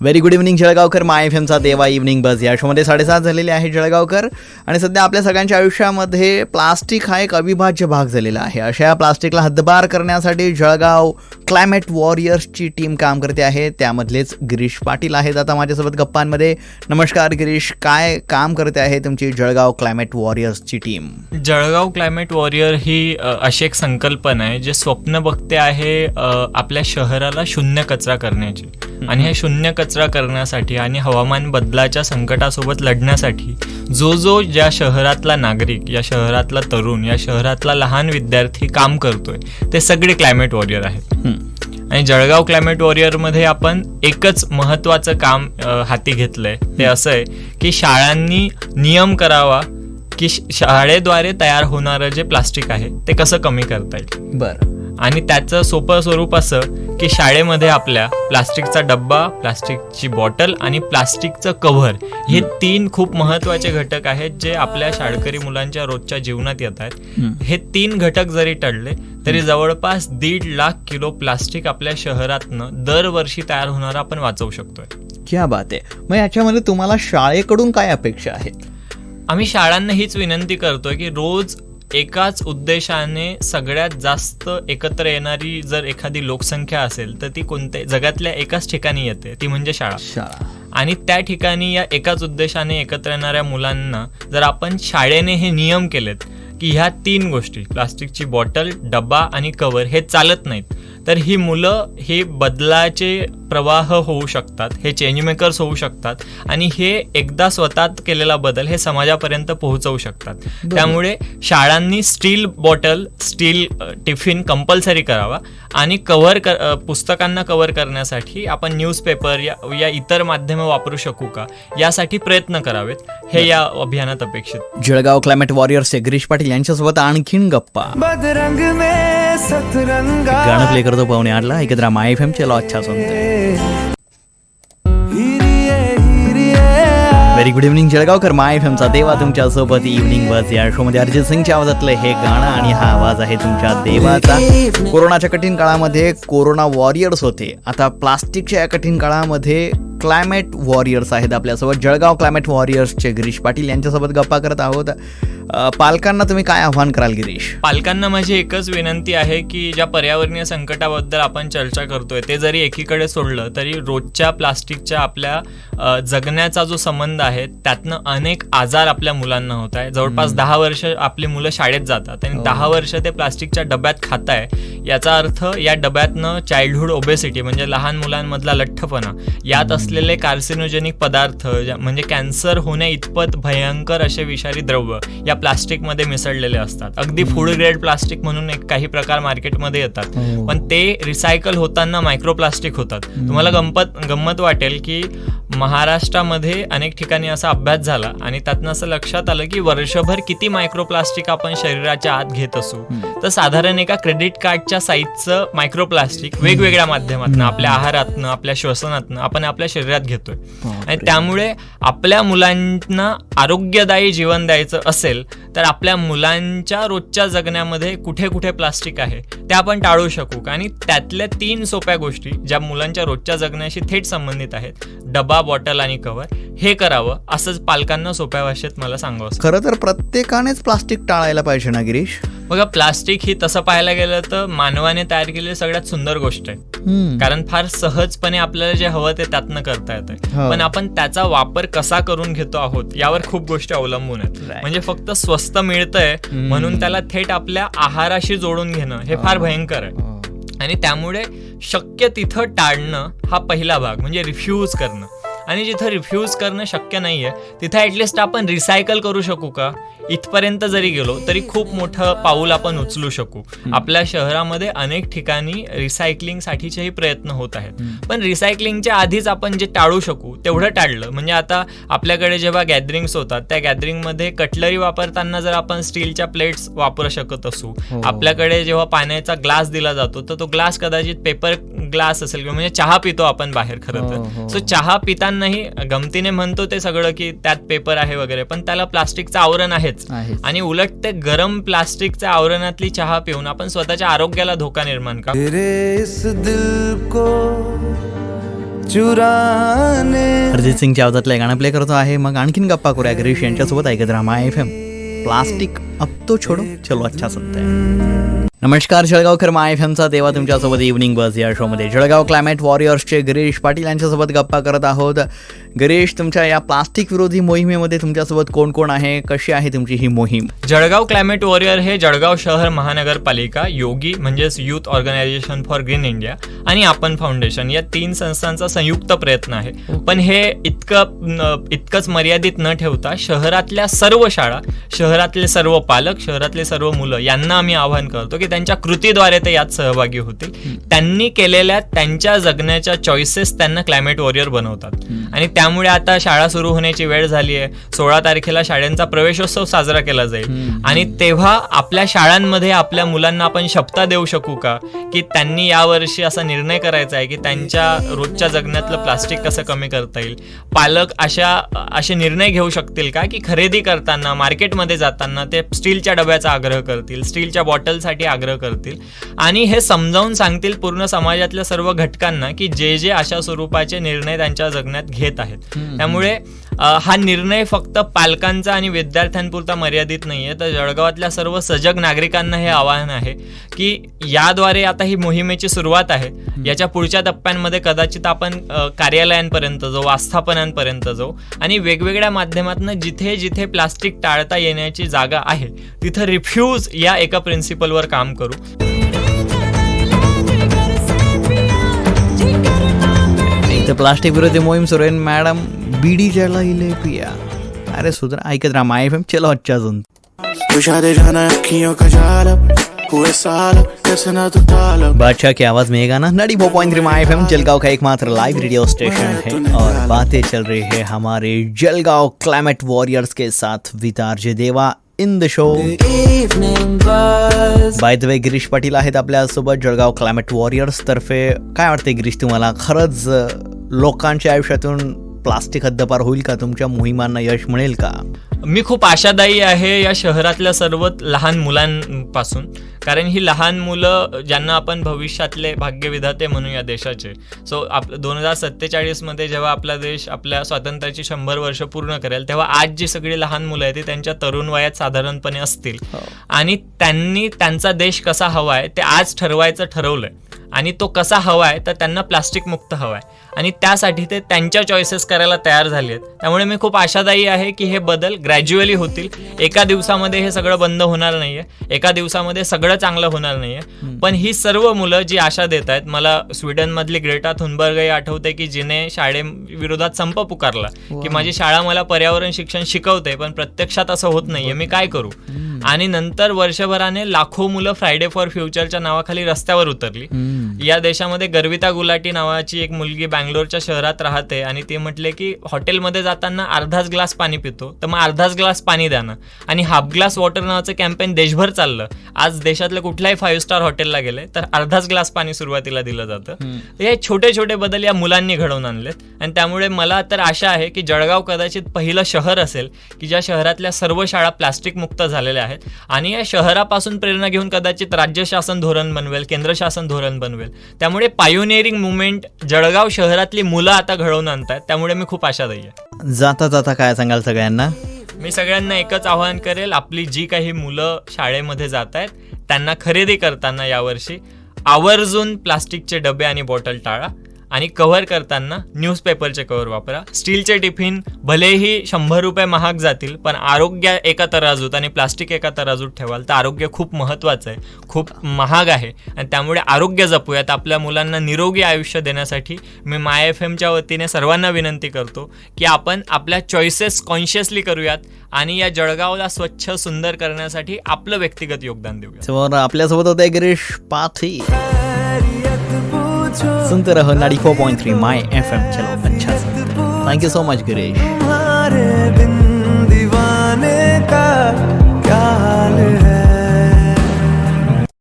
Very good evening जळगावकर. My एफएमचा Deva evening बस या शोमध्ये 7:30 झालेले आहे जळगावकर. आणि सध्या आपल्या सगळ्यांच्या आयुष्यामध्ये प्लास्टिक हा एक अविभाज्य भाग झालेला आहे. अशा प्लास्टिकला हद्दपार करण्यासाठी जळगाव क्लायमेट वॉरियर्सची टीम काम करते आहे. त्यामधलेच गिरीश पाटील आहेत आता माझ्यासोबत गप्पांमध्ये. नमस्कार गिरीश, काय काम करते आहे तुमची जळगाव क्लायमेट वॉरियर्सची टीम? जळगाव क्लायमेट वॉरियर ही अशी एक संकल्पना आहे जे स्वप्न बघते आहे आपल्या शहराला शून्य कचरा करण्याची. आणि हे शून्य कचरा करण्यासाठी आणि हवामान बदलाच्या संकटासोबत लढण्यासाठी जो ज्या शहरातला नागरिक, या शहरातला तरुण, या शहरातला लहान विद्यार्थी काम करतोय ते सगळे क्लायमेट वॉरियर आहेत. आणि जळगाव क्लायमेट वॉरियरमध्ये आपण एकच महत्त्वाचं काम हाती घेतलंय. ते असं आहे की शाळांनी नियम करावा की शाळेद्वारे तयार होणारं जे प्लास्टिक आहे ते कसं कमी करता येईल. बरं. आणि त्याचं सोपं स्वरूप असं की शाळेमध्ये आपल्या प्लास्टिकचा डब्बा, प्लास्टिकची बॉटल आणि प्लास्टिकचं कव्हर हे 3 खूप महत्त्वाचे घटक आहेत जे आपल्या शाळकरी मुलांच्या रोजच्या जीवनात येत आहेत. हे 3 घटक जरी टळले तरी जवळपास 1.5 लाख किलो प्लास्टिक आपल्या शहरातनं दरवर्षी तयार होणारा आपण वाचवू शकतोय. क्या बात आहे. मग याच्यामध्ये तुम्हाला शाळेकडून काय अपेक्षा आहेत? आम्ही शाळांना हीच विनंती करतोय की रोज एकाच उद्देशाने सगळ्यात जास्त एकत्र येणारी जर एखादी लोकसंख्या असेल तर ती कोणत्या जगातल्या एकाच ठिकाणी येते, ती म्हणजे शाळा. आणि त्या ठिकाणी या एकाच उद्देशाने एकत्र येणाऱ्या मुलांना जर आपण शाळेने हे नियम केलेत की ह्या 3 गोष्टी, प्लास्टिकची बॉटल, डब्बा आणि कव्हर हे चालत नाहीत, तर ही मुलं हे बदलाचे प्रवाह होऊ शकतात, हे चेंज मेकर्स होऊ शकतात आणि हे एकदा स्वतःत केलेला बदल हे समाजापर्यंत पोहोचवू शकतात. त्यामुळे शाळांनी steel bottle, steel tiffin compulsory करावा आणि पुस्तकांना कव्हर करण्यासाठी आपण न्यूजपेपर या इतर माध्यमं वापरू शकू का यासाठी प्रयत्न करावेत, हे या अभियानात अपेक्षित. जळगाव क्लायमेट वॉरियर्सचे गिरीश पाटील यांच्यासोबत आणखीन गप्पा. गाणं प्ले करतो पाहुणे आडला. एकत्र माय एफएम चलो अच्छा सुनते. व्हेरी गुड इव्हनिंग जळगावकर. माय एफएमचा देवा तुमच्या सोबत इव्हनिंग बस या शोमध्ये अरिजित सिंगच्या आवाजातलं हे गाणं आणि हा आवाज आहे तुमच्या देवाचा. कोरोनाच्या कठीण काळामध्ये कोरोना वॉरियर्स होते, आता प्लास्टिकच्या या कठीण काळामध्ये क्लायमेट वॉरियर्स आहेत आपल्यासोबत. जळगाव क्लायमेट वॉरियर्सचे गिरीश पाटील यांच्यासोबत गप्पा करत आहोत. पालकांना तुम्ही काय आव्हान कराल गिरीश? पालकांना माझी एकच विनंती आहे की ज्या पर्यावरणीय संकटाबद्दल आपण चर्चा करतोय ते जरी एकीकडे सोडलं तरी रोजच्या प्लास्टिकच्या आपल्या जगण्याचा जो संबंध आहे त्यातनं अनेक आजार आपल्या मुलांना होत आहे. जवळपास 10 वर्ष आपली मुलं शाळेत जातात आणि 10 वर्ष ते प्लास्टिकच्या डब्यात खात आहे. याचा अर्थ या डब्यातनं चाइल्डहुड ओबेसिटी म्हणजे लहान मुलांमधला लठ्ठपणा, यात असलेले कार्सिनोजेनिक पदार्थ म्हणजे कॅन्सर होण्या इतपत भयंकर असे विषारी द्रव्य या प्लास्टिकमध्ये मिसळलेले असतात. अगदी फूड ग्रेड प्लास्टिक म्हणून काही प्रकार मार्केटमध्ये येतात, पण ते रिसायकल होताना मायक्रोप्लास्टिक होतात. तुम्हाला गंमत वाटेल की महाराष्ट्रामध्ये अनेक ठिकाणी असा अभ्यास झाला आणि त्यातनं असं लक्षात आलं की वर्षभर किती मायक्रोप्लास्टिक आपण शरीराच्या आत घेत असू तर साधारण एका क्रेडिट कार्डच्या साईजचं मायक्रोप्लास्टिक वेगवेगळ्या माध्यमातून, आपल्या आहारातनं, आपल्या श्वसनातनं आपण आपल्या शरीरात घेतोय. आणि त्यामुळे आपल्या मुलांना आरोग्यदायी जीवन द्यायचं असेल तर आपल्या मुलांच्या रोजच्या जगण्यामध्ये कुठे कुठे प्लास्टिक आहे ते आपण टाळू शकू का. आणि त्यातल्या 3 सोप्या गोष्टी ज्या मुलांच्या रोजच्या जगण्याशी थेट संबंधित आहेत, डबा, बॉटल आणि कव्हर, हे करावं असंच पालकांना सोप्या भाषेत मला सांगावं. खरं तर प्रत्येकानेच प्लास्टिक टाळायला पाहिजे ना गिरीश? बघा, प्लास्टिक ही तसं पाहायला गेलं तर मानवाने तयार केलेली सगळ्यात सुंदर गोष्ट आहे. कारण फार सहजपणे आपल्याला जे हवं ते त्यातनं करता येतं. पण आपण त्याचा वापर कसा करून घेतो आहोत यावर खूप गोष्टी अवलंबून आहेत. म्हणजे फक्त स्वस्त मिळतंय म्हणून त्याला थेट आपल्या आहाराशी जोडून घेणं हे फार भयंकर आहे. आणि त्यामुळे शक्य तिथं टाळणं हा पहिला भाग म्हणजे रिफ्यूज करणं. आणि जिथं रिफ्यूज करणं शक्य नाहीये तिथं ऍटलिस्ट आपण रिसायकल करू शकू का, इथपर्यंत जरी गेलो तरी खूप मोठं पाऊल आपण उचलू शकू. आपल्या शहरामध्ये अनेक ठिकाणी रिसायकलिंगसाठीचेही प्रयत्न होत आहेत. पण रिसायकलिंगच्या आधीच आपण जे टाळू शकू तेवढं टाळलं म्हणजे आता आपल्याकडे जेव्हा गॅदरिंग्स होतात त्या गॅदरिंगमध्ये कटलरी वापरताना जर आपण स्टीलच्या प्लेट्स वापरू शकत असू, आपल्याकडे जेव्हा पाण्याचा ग्लास दिला जातो तर तो ग्लास कदाचित पेपर ग्लास असेल किंवा म्हणजे चहा पितो आपण बाहेर खरं तर. सो चहा पितानाही गमतीने म्हणतो ते सगळं की त्यात पेपर आहे वगैरे, पण त्याला प्लास्टिकचं आवरण आहेच. आणि उलट ते गरम प्लास्टिकच्या आवरणातली चहा पिऊन आपण स्वतःच्या आरोग्याला धोका निर्माण का. चुराने. अरिजित सिंगच्या आवाजातलं गाणं प्ले करतो आहे. मग आणखीन गप्पा करूया गिरीश यांच्यासोबत. ऐकत राहा माय FM. प्लास्टिक अब तो छोडो चलो अच्छा सुनते हैं. नमस्कार जळगावकर, माय FMचा देवा तुमच्यासोबत इव्हनिंग बस या शोमध्ये जळगाव क्लायमेट वॉरियर्सचे गिरीश पाटील यांच्यासोबत गप्पा करत आहोत. गिरीश, तुमच्या या प्लास्टिक विरोधी मोहिमेमध्ये तुमच्यासोबत कोण कोण आहे, कशी आहे तुमची ही मोहीम? जळगाव क्लायमेट वॉरियर हे जळगाव शहर महानगरपालिका, योगी म्हणजेच youth organisation for green India आणि आपण फाउंडेशन या 3 संस्थांचा संयुक्त प्रयत्न आहे. पण हे इतकंच मर्यादित न ठेवता शहरातल्या सर्व शाळा, शहरातले सर्व पालक, शहरातले सर्व मुलं यांना आम्ही आवाहन करतो की त्यांच्या कृतीद्वारे ते यात सहभागी होतील. त्यांनी केलेल्या त्यांच्या जगण्याच्या चॉईसेस त्यांना क्लायमेट वॉरियर बनवतात. आणि त्यामुळे आता शाळा सुरू होण्याची वेळ झाली आहे. 16 तारखेला शाळांचा प्रवेशोत्सव साजरा केला जाईल आणि तेव्हा आपल्या शाळांमध्ये आपल्या मुलांना आपण शपथ देऊ शकू का की त्यांनी यावर्षी असा निर्णय करायचा आहे की त्यांच्या रोजच्या जगण्यातलं प्लास्टिक कसं कमी करता येईल. पालक असे निर्णय घेऊ शकतील का की खरेदी करताना, मार्केटमध्ये जाताना ते स्टीलच्या डब्याचा आग्रह करतील, स्टीलच्या बॉटलसाठी आग्रह करतील आणि हे समजावून सांगतील पूर्ण समाजातल्या सर्व घटकांना की जे अशा स्वरूपाचे निर्णय त्यांच्या जगण्यात घेत आहेत. त्यामुळे हा निर्णय फक्त पालकांचा आणि विद्यार्थ्यांपुरता मर्यादित नाहीये, तर जळगावातल्या सर्व सजग नागरिकांना हे आवाहन आहे की याद्वारे आता ही मोहिमेची सुरुवात आहे. याच्या पुढच्या टप्प्यांमध्ये कदाचित आपण कार्यालयांपर्यंत जाऊ, आस्थापनांपर्यंत जाऊ आणि वेगवेगळ्या माध्यमातून जिथे जिथे प्लास्टिक टाळता येण्याची जागा आहे तिथं रिफ्यूज या एका प्रिन्सिपलवर काम करू. इथं प्लास्टिक विरोधी मोहीम सुरू आहे. मॅडम बीडी जलाइले पिया. अरे सुधरा, ऐकत राहा माय FM. चलो अच्छा सुन. बादशाह की आवाज में ये गाना 94.3 माय FM, जलगांव का एकमात्र लाइव रेडियो स्टेशन है और बातें चल रही है हमारे जलगांव क्लाइमेट वॉरियर्स के साथ विद RJ देवा in the show. By the way Girish Patil आहेत आपल्यासोबत जळगाव क्लायमेट वॉरियर्स तर्फे. काय वाटते गिरीश तुम्हाला, खरंच लोकांच्या आयुष्यातून प्लास्टिक हद्दपार होईल का? तुमच्या मोहिमांना यश मिळेल का? मी खूप आशादायी आहे या शहरातल्या सर्व लहान मुलांपासून, कारण ही लहान मुलं ज्यांना आपण भविष्यातले भाग्यविधाते म्हणू या देशाचे. 2047 मध्ये जेव्हा आपला देश आपल्या स्वातंत्र्याची 100 वर्ष पूर्ण करेल तेव्हा आज जी सगळी लहान मुलं आहेत ती त्यांच्या तरुण वयात साधारणपणे असतील आणि त्यांनी त्यांचा देश कसा हवा आहे ते आज ठरवायचं ठरवलंय आणि तो कसा हवा आहे तर त्यांना प्लास्टिक मुक्त हवा आहे आणि त्यासाठी ते त्यांच्या चॉईसेस करायला तयार झाले आहेत. त्यामुळे मी खूप आशादायी आहे की हे बदल ग्रॅज्युअली होतील. एका दिवसामध्ये हे सगळं बंद होणार नाहीये, एका दिवसामध्ये सगळं चांगलं होणार नाहीये. पण ही सर्व मुलं जी आशा देत आहेत, मला स्वीडनमधली ग्रेटा थुनबर्ग ही आठवते की जिने शाळेविरोधात संप पुकारला की माझी शाळा मला पर्यावरण शिक्षण शिकवते पण प्रत्यक्षात असं होत नाहीये, मी काय करू. आणि नंतर वर्षभराने लाखो मुलं फ्रायडे फॉर फ्युचरच्या नावाखाली रस्त्यावर उतरली. या देशामध्ये गर्विता गुलाटी नावाची एक मुलगी बँगलोरच्या शहरात राहते आणि ती म्हटले की हॉटेलमध्ये जाताना अर्धाच ग्लास पाणी पितो तर मग अर्धाच ग्लास पाणी द्या ना. आणि हाफ ग्लास वॉटर नावाचं कॅम्पेन देशभर चाललं. आज देशातल्या कुठल्याही 5 स्टार हॉटेलला गेले तर अर्धाच ग्लास पाणी सुरुवातीला दिलं जातं. तर हे छोटे छोटे बदल या मुलांनी घडवून आणलेत आणि त्यामुळे मला तर आशा आहे की जळगाव कदाचित पहिलं शहर असेल की ज्या शहरातल्या सर्व शाळा प्लास्टिक मुक्त झालेल्या आहेत आणि या शहरापासून प्रेरणा घेऊन कदाचित राज्य शासन धोरण बनवेल, केंद्र शासन धोरण बनवेल. त्यामुळे पायोनियरिंग मुवमेंट जळगाव शहरातली मुलं आता घडवून आणतात. त्यामुळे मी खूप आशादायी आहे. जाता जाता काय सांगाल सगळ्यांना? मी सगळ्यांना एकच आवाहन करेल, आपली जी काही मुलं शाळेमध्ये जात आहेत त्यांना खरेदी करताना यावर्षी आवर्जून प्लास्टिकचे डबे आणि बॉटल टाळा आणि कव्हर करताना न्यूजपेपरचे कव्हर वापरा. स्टीलचे टिफिन भलेही 100 रुपये महाग जातील पण आरोग्य एका तराजूत आणि प्लास्टिक एका तराजूत ठेवाल तर आरोग्य खूप महत्त्वाचं आहे, खूप महाग आहे आणि त्यामुळे आरोग्य जपूयात. आपल्या मुलांना निरोगी आयुष्य देण्यासाठी मी माय FMच्या वतीने सर्वांना विनंती करतो की आपण आपल्या चॉईसेस कॉन्शियसली करूयात आणि या जळगावला स्वच्छ सुंदर करण्यासाठी आपलं व्यक्तिगत योगदान देऊया. आपल्यासोबत होते गिरीश पाथी. सुनते रहो 94.3 माय FM. चलो अच्छा सुन. Thank you so much Girish. दीवाने का क्या हाल है.